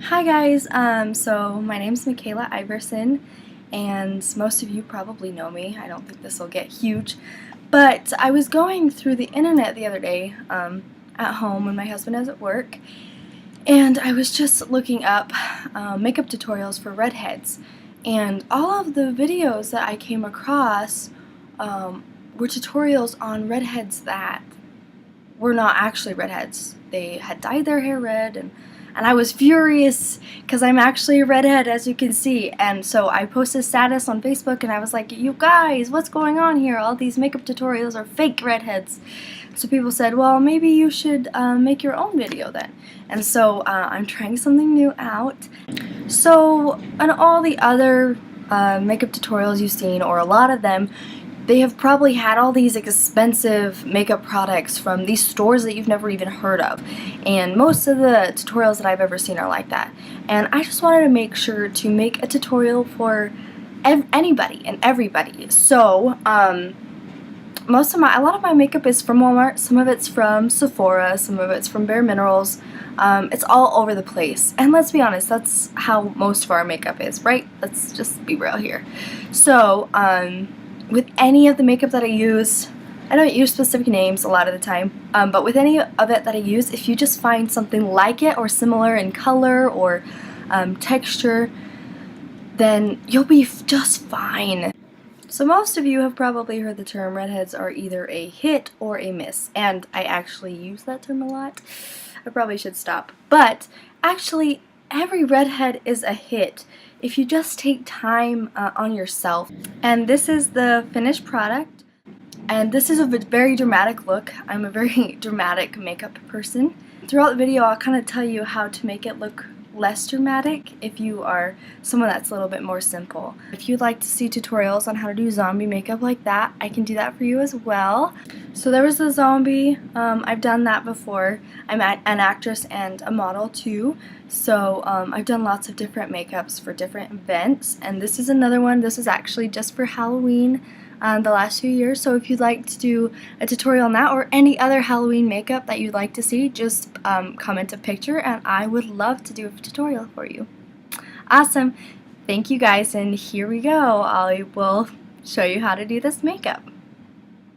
Hi guys, so my name's Mikayla Iverson, and most of you probably know me. I don't think this will get huge, but I was going through the internet the other day at home when my husband is at work, and I was just looking up makeup tutorials for redheads, and all of the videos that I came across were tutorials on redheads that were not actually redheads. They had dyed their hair red, and I was furious because I'm actually a redhead, as you can see. And so I posted a status on Facebook and I was like, you guys, what's going on here? All these makeup tutorials are fake redheads. So people said, well, maybe you should make your own video then. And so I'm trying something new out. So on all the other makeup tutorials you've seen, or a lot of them, they have probably had all these expensive makeup products from these stores that you've never even heard of. And most of the tutorials that I've ever seen are like that. And I just wanted to make sure to make a tutorial for anybody and everybody. So, a lot of my makeup is from Walmart, some of it's from Sephora, some of it's from Bare Minerals. It's all over the place. And let's be honest, that's how most of our makeup is, right? Let's just be real here. So, with any of the makeup that I use, I don't use specific names a lot of the time, but with any of it that I use, if you just find something like it or similar in color or texture, then you'll be just fine. So most of you have probably heard the term redheads are either a hit or a miss, and I actually use that term a lot. I probably should stop. But actually, every redhead is a hit if you just take time on yourself. And this is the finished product, and this is a very dramatic look. I'm a very dramatic makeup person. Throughout the video, I'll kind of tell you how to make it look less dramatic if you are someone that's a little bit more simple. If you'd like to see tutorials on how to do zombie makeup like that, I can do that for you as well. So there was the zombie. I've done that before. I'm an actress and a model too, so I've done lots of different makeups for different events, and this is another one. This is actually just for Halloween the last few years, so if you'd like to do a tutorial on that or any other Halloween makeup that you'd like to see, just comment a picture and I would love to do a tutorial for you. Awesome! Thank you guys, and here we go. I will show you how to do this makeup.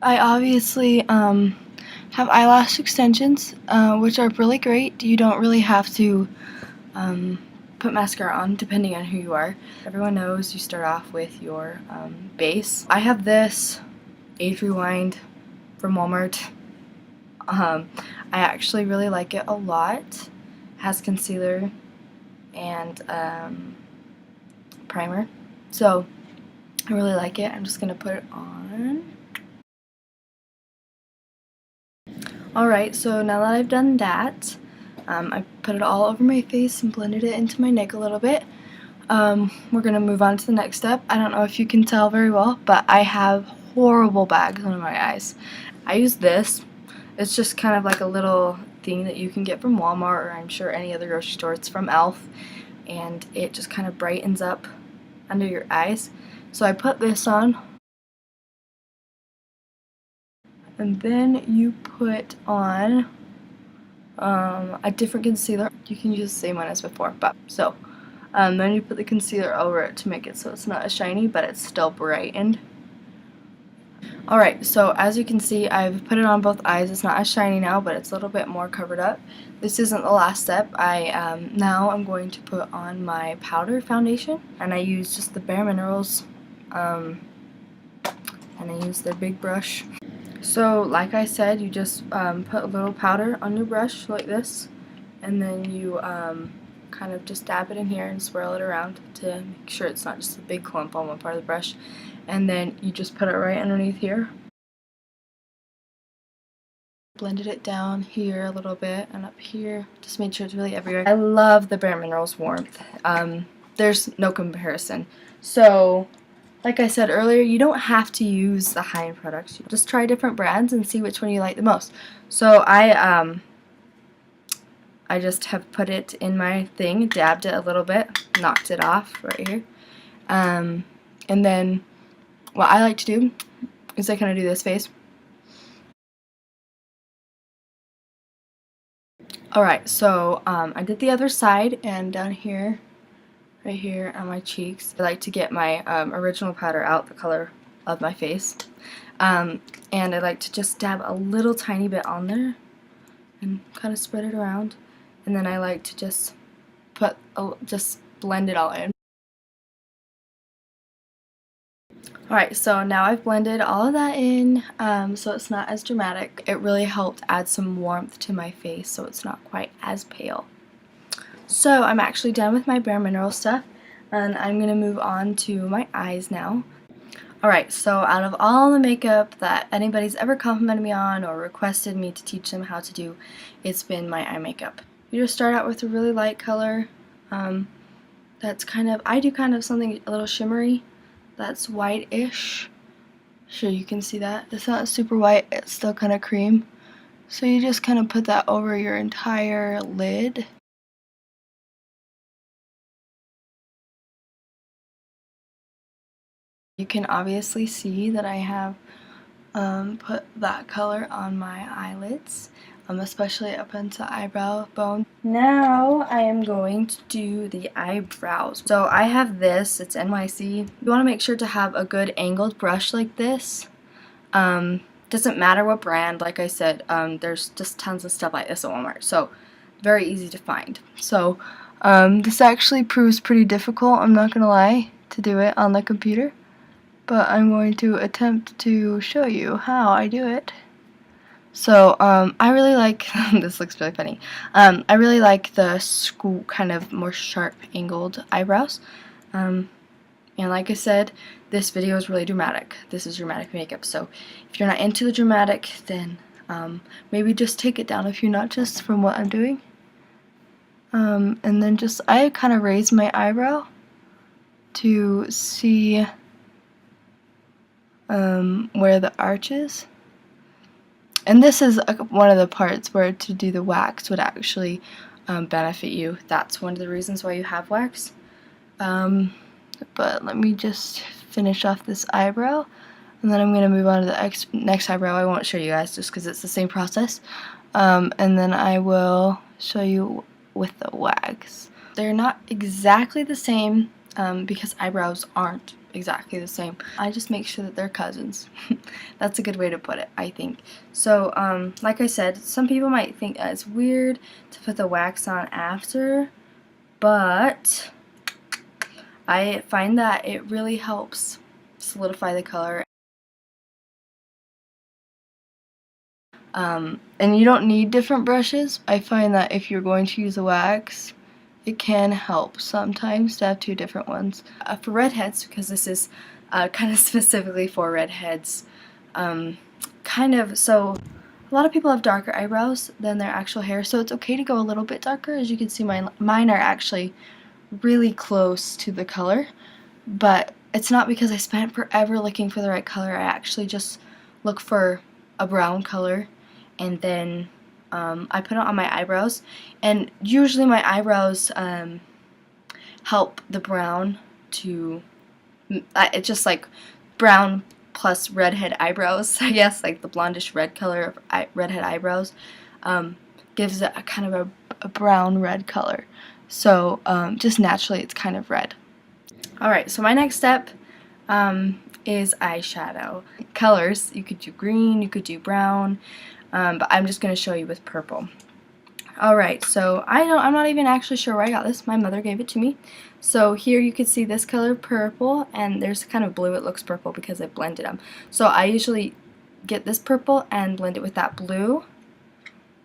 I obviously have eyelash extensions, which are really great. You don't really have to put mascara on, depending on who you are. Everyone knows you start off with your base. I have this Age Rewind from Walmart. I actually really like it a lot. It has concealer and primer, so I really like it. I'm just gonna put it on. Alright, so now that I've done that, I put it all over my face and blended it into my neck a little bit. We're going to move on to the next step. I don't know if you can tell very well, but I have horrible bags under my eyes. I use this. It's just kind of like a little thing that you can get from Walmart, or I'm sure any other grocery store. It's from Elf, and it just kind of brightens up under your eyes. So I put this on, and then you put on a different concealer. You can use the same one as before, but so then you put the concealer over it to make it so it's not as shiny, but it's still brightened. Alright, so as you can see, I've put it on both eyes. It's not as shiny now, but it's a little bit more covered up. This isn't the last step. Now I'm going to put on my powder foundation, and I use just the Bare Minerals, and I use their big brush. So, like I said, you just put a little powder on your brush like this, and then you kind of just dab it in here and swirl it around to make sure it's not just a big clump on one part of the brush, and then you just put it right underneath here. Blended it down here a little bit and up here, just made sure it's really everywhere. I love the Bare Minerals warmth. There's no comparison. So, like I said earlier, you don't have to use the high-end products. Just try different brands and see which one you like the most. So I just have put it in my thing, dabbed it a little bit, knocked it off right here. And then what I like to do is I kind of do this face. Alright, so I did the other side, and down here, right here on my cheeks, I like to get my original powder out, the color of my face. And I like to just dab a little tiny bit on there and kind of spread it around. And then I like to just just blend it all in. Alright, so now I've blended all of that in, so it's not as dramatic. It really helped add some warmth to my face so it's not quite as pale. So I'm actually done with my Bare Mineral stuff, and I'm going to move on to my eyes now. Alright, so out of all the makeup that anybody's ever complimented me on or requested me to teach them how to do, it's been my eye makeup. You just start out with a really light color, that's I do kind of something a little shimmery, that's white-ish. Sure, you can see that. It's not super white, it's still kind of cream. So you just kind of put that over your entire lid. You can obviously see that I have put that color on my eyelids, especially up into eyebrow bone. Now I am going to do the eyebrows. So I have this, it's NYC. You want to make sure to have a good angled brush like this. Doesn't matter what brand, like I said, there's just tons of stuff like this at Walmart, so very easy to find. So this actually proves pretty difficult, I'm not gonna lie, to do it on the computer. But I'm going to attempt to show you how I do it. So, I really like, this looks really funny, I really like the kind of more sharp angled eyebrows, and like I said, this video is really dramatic. This is dramatic makeup, so if you're not into the dramatic, then maybe just take it down a few notches from what I'm doing. And then I kind of raise my eyebrow to see where the arch is. And this is one of the parts where to do the wax would actually benefit you. That's one of the reasons why you have wax. But let me just finish off this eyebrow, and then I'm going to move on to the next eyebrow. I won't show you guys just because it's the same process. And then I will show you with the wax. They're not exactly the same because eyebrows aren't exactly the same. I just make sure that they're cousins. That's a good way to put it, I think. So, like I said, some people might think it's weird to put the wax on after, but I find that it really helps solidify the color. And you don't need different brushes. I find that if you're going to use a wax, it can help sometimes to have two different ones. For redheads, because this is kind of specifically for redheads, so a lot of people have darker eyebrows than their actual hair, so it's okay to go a little bit darker. As you can see, mine are actually really close to the color, but it's not because I spent forever looking for the right color. I actually just look for a brown color, and then I put it on my eyebrows, and usually my eyebrows help the brown to, it's just like brown plus redhead eyebrows, I guess, like the blondish red color of redhead eyebrows gives it a kind of a brown red color. So just naturally it's kind of red. Alright, so my next step is eyeshadow. Colors, you could do green, you could do brown, but I'm just going to show you with purple. Alright, so I'm not even actually sure where I got this. My mother gave it to me. So here you can see this color purple, and there's kind of blue. It looks purple because I blended them. So I usually get this purple and blend it with that blue,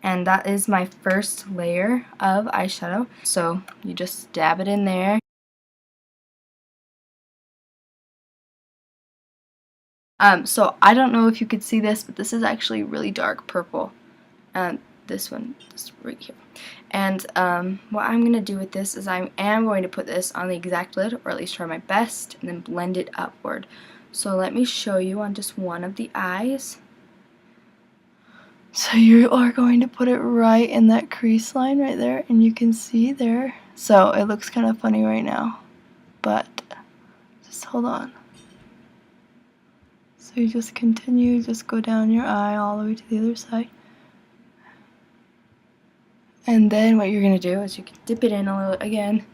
and that is my first layer of eyeshadow. So you just dab it in there. So I don't know if you could see this, but this is actually really dark purple. This one, this right here. And what I'm going to do with this is I am going to put this on the exact lid, or at least try my best, and then blend it upward. So let me show you on just one of the eyes. So you are going to put it right in that crease line right there, and you can see there. So it looks kind of funny right now, but just hold on. So you just continue, just go down your eye all the way to the other side. And then what you're going to do is you can dip it in a little again.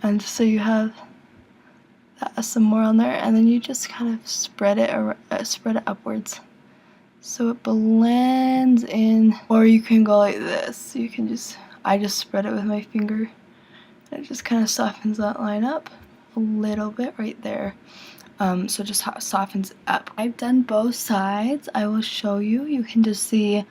And just so you have some more on there, and then you just kind of spread it upwards so it blends in. Or you can go like this. You can I just spread it with my finger, and it just kind of softens that line up a little bit right there. So just softens up. I've done both sides. I will show you. You can just see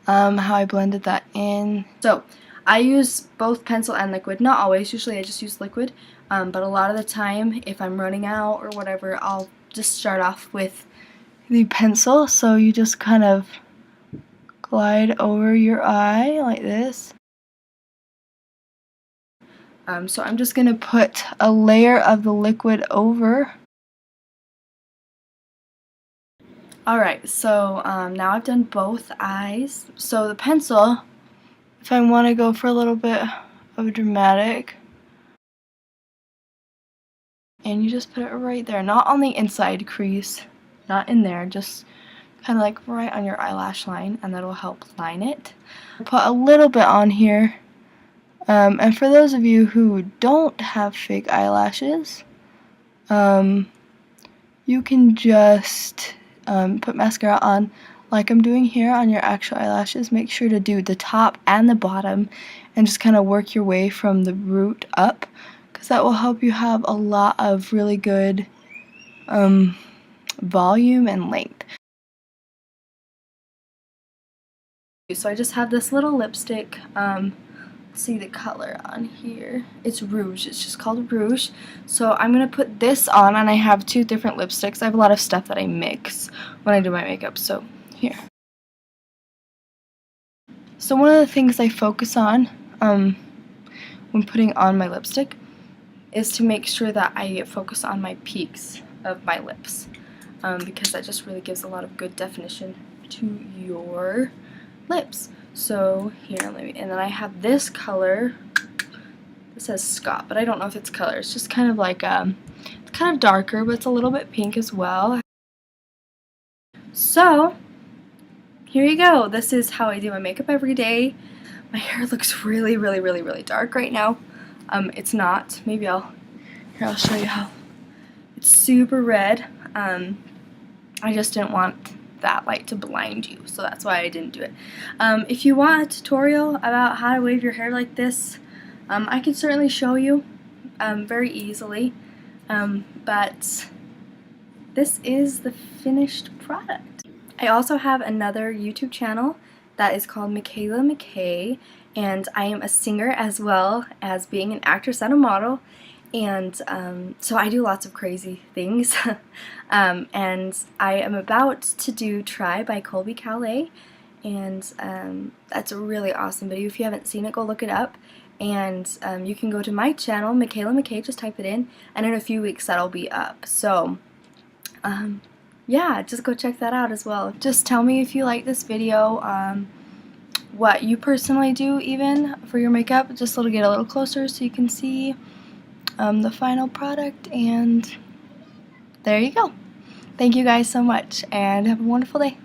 how I blended that in. So I use both pencil and liquid. Not always. Usually I just use liquid. But a lot of the time, if I'm running out or whatever, I'll just start off with the pencil. So you just kind of glide over your eye like this. So I'm just going to put a layer of the liquid over. Alright, so now I've done both eyes. So the pencil, if I want to go for a little bit of a dramatic, and you just put it right there, not on the inside crease, not in there, just kind of like right on your eyelash line, and that'll help line it. Put a little bit on here, and for those of you who don't have fake eyelashes, you can just put mascara on like I'm doing here on your actual eyelashes. Make sure to do the top and the bottom and just kind of work your way from the root up, because that will help you have a lot of really good volume and length. So I just have this little lipstick. Let's see the color on here. It's Rouge. It's just called Rouge. So I'm going to put this on, and I have two different lipsticks. I have a lot of stuff that I mix when I do my makeup. So here. So one of the things I focus on when putting on my lipstick is to make sure that I focus on my peaks of my lips, because that just really gives a lot of good definition to your lips. So here, and then I have this color. It says Scott, but I don't know if it's color. It's just kind of like it's kind of darker, but it's a little bit pink as well. So here you go. This is how I do my makeup every day. My hair looks really, really, really, really dark right now. It's not. Maybe I'll show you how. It's super red. I just didn't want that light to blind you, so that's why I didn't do it. If you want a tutorial about how to wave your hair like this, I can certainly show you very easily, but this is the finished product. I also have another YouTube channel that is called Mikayla Makeup, and I am a singer as well as being an actress and a model. And so I do lots of crazy things. And I am about to do Try by Colby Calais, and that's a really awesome video. If you haven't seen it, go look it up. And you can go to my channel, Mikayla Makeup, just type it in, and in a few weeks that'll be up. So yeah, just go check that out as well. Just tell me if you like this video, what you personally do even for your makeup, just to get a little closer so you can see the final product, and there you go. Thank you guys so much, and have a wonderful day.